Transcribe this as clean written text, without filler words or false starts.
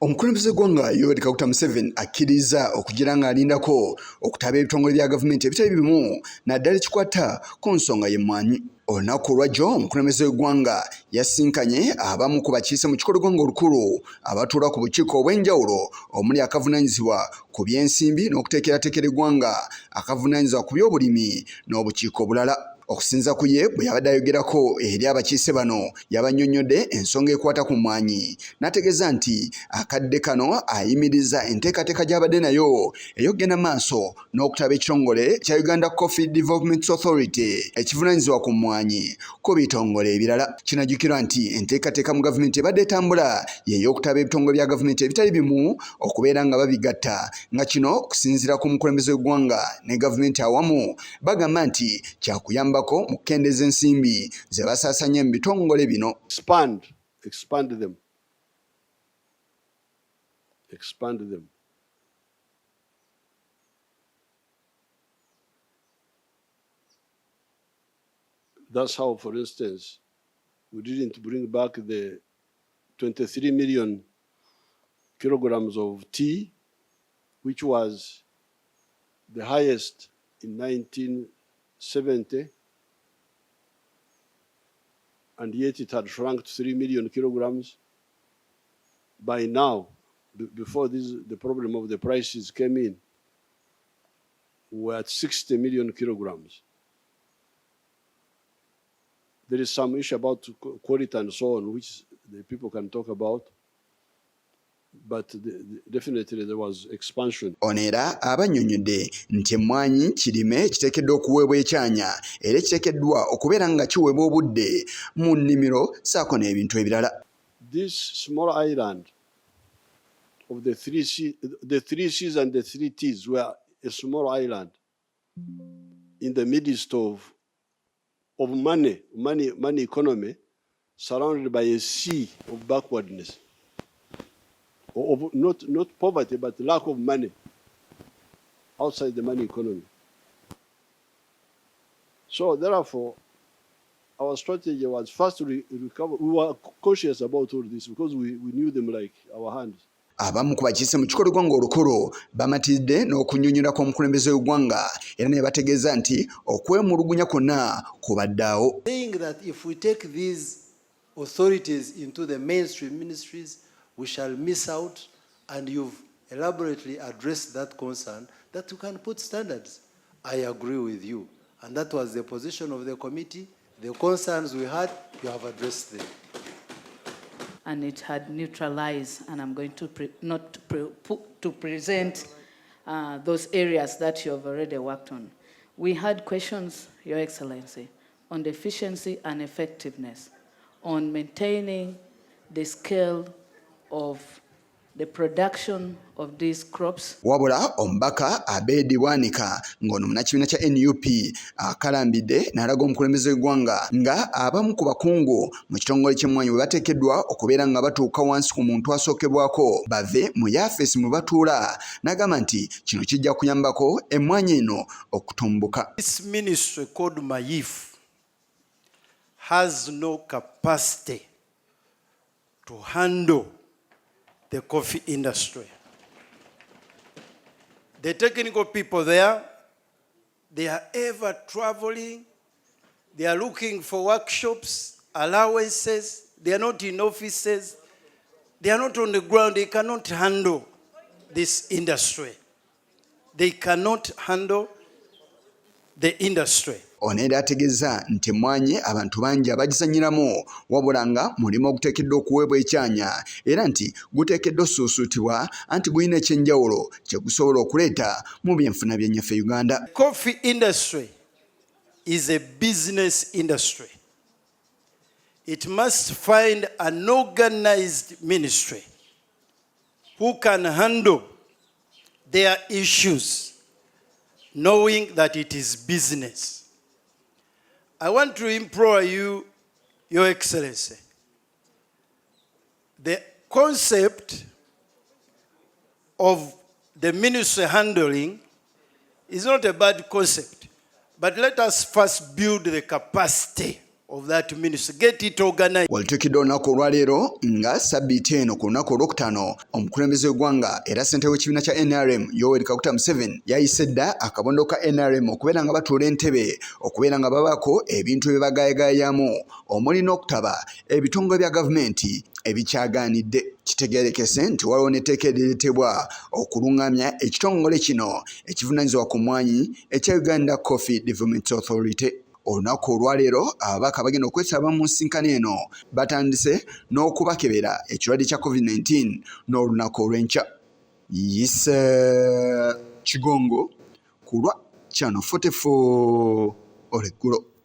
Omukulembeze gw'eggwanga Yoweri Kaguta Museveni akkiriza okugira ng'alindako okutaba ebitongole bya gavumenti ebitali bimu naddala ekikwata ku nsonga y'emmwanyi. Olunaku olwajjo omukulembeze w'eggwanga yasinkanye abamu ku bakiise mu kikolo ggwanga olukulu abatuula ku bukiiko obw'enjawulo omuli akavunaanyizibwa ku by'ensimbi n'okuteekerateekera eggwanga, akavunaanyizibwa ku by'obulimi n'obukiiko obulala. Okusinza ku ye bwe yabadde ayogerako eri abakiise bano yabannyonnyodde ensonga ekwata ku mmwanyi, n'ategeeza nti akadde kano ayimiriza enteekateeka gy'abadde nayo ey'okugenda maaso n'okutaba ekitongole kya Uganda Coffee Development Authority ekivunaanyizibwa ku mmwanyi ku bitongole ebirala. Kinajjukirwa nti enteekateeka mu gavumenti ebadde etambula y'ey'okutaba ebitongole bya gavumenti ebitali bimu okubeera nga babigatta, nga kino okusinziira ku mukulembeze w'eggwanga ne gavumenti awamu bagamba nti kyakuyamba mu kukendeeza ensimbi ze basaasanya mu bitongole bino. Expand them. That's how, for instance, we didn't bring back the 23 million kilograms of tea, which was the highest in 1970. And yet it had shrunk to 3 million kilograms. By now, before the problem of the prices came in, we were at 60 million kilograms. There is some issue about quality and so on, which the people can talk about. But definitely there was expansion. Ono era abannyonnyodde nti emmwanyi kirime kiteekeddwa okuweebwa ekyanya era kiteekeddwa okubeera nga kiweebwa obudde mu nnimiro ssaako n'ebintu ebirala. This small island of the three C's and the three T's were a small island in the midst of money economy, surrounded by a sea of backwardness. Of not poverty, but lack of money outside the money economy. So therefore, our strategy was first to recover. We were cautious about all this because we knew them like our hands. Abamu ku bakiise mu kikolo ggwanga olukulu bamatidde n'okunnyonnyola kw'omukulembeze w'eggwanga era ne bategeeza nti okwemulugunya kwonna kubaddaawo. Saying that if we take these authorities into the mainstream ministries, we shall miss out, and you've elaborately addressed that concern, that you can put standards. I agree with you. And that was the position of the committee. The concerns we had, you have addressed them. And it had neutralized, and I'm going to present those areas that you have already worked on. We had questions, Your Excellency, on the efficiency and effectiveness, on maintaining the scale of the production of these crops. Wabula omubaka Abedi Bwanika ng'ono munnakibiina kya NUP akalambidde n'alaga omukulembeze w'eggwanga nga abamu ku bakungu mu kitongole ky'emmwanyi bwe bateekeddwa okubeera nga batuuka wansi ku muntu asookebwako bave mu yafeesi mwe batuula, n'agamba nti kino kijja kuyambako emmwanyi eno okutumbuka. This ministry called MAIF has no capacity to handle the coffee industry. The technical people there, they are ever traveling, they are looking for workshops, allowances, they are not in offices, they are not on the ground, they cannot handle this industry. They cannot handle the industry. Ono era ategeeza nti emmwanyi abantu bangi abagizannyiramu wabula nga mulimu oguteekeddwa okuweebwa ekyanya era nti guteekeddwa osuusuutibwa anti gulina ekyenjawulo kye gusobola okuleeta mu byenfuna by'ennyaffe Uganda. The coffee industry is a business industry. It must find an organized ministry who can handle their issues knowing that it is business. I want to implore you, Your Excellency, the concept of the ministry handling is not a bad concept, but let us first build the capacity of that ministry. Get it organized. Walitukidde olunaku olwaleero nga sabbiiti eno ku lunaku olwokutaano omukulembeze w'eggwanga era ssentebe w'ekibiina kya NRM Yoweri Kaguta Museveni yayise dda akabondo ka NRM okubeera nga batuula entebe okubeera nga babaako ebintu bye bagayagayamu omuli n'okutaba ebitongole bya gavumenti ebikyagaanidde. Kitegeerekese nti waliwo n'etteeka erireetebwa okulungamya ekitongole kino ekivunaanyizibwa ku mmwanyi ekya Uganda Coffee Development Authority. Olunaku olwaleero ababaka bagenda okwetaba mu nsisinkano eno batandise n'okubakebera ekirwadde kya COVID-19 n'olunaku olw'enkya. Kigongo ku lwa Channel 44 olweggulo.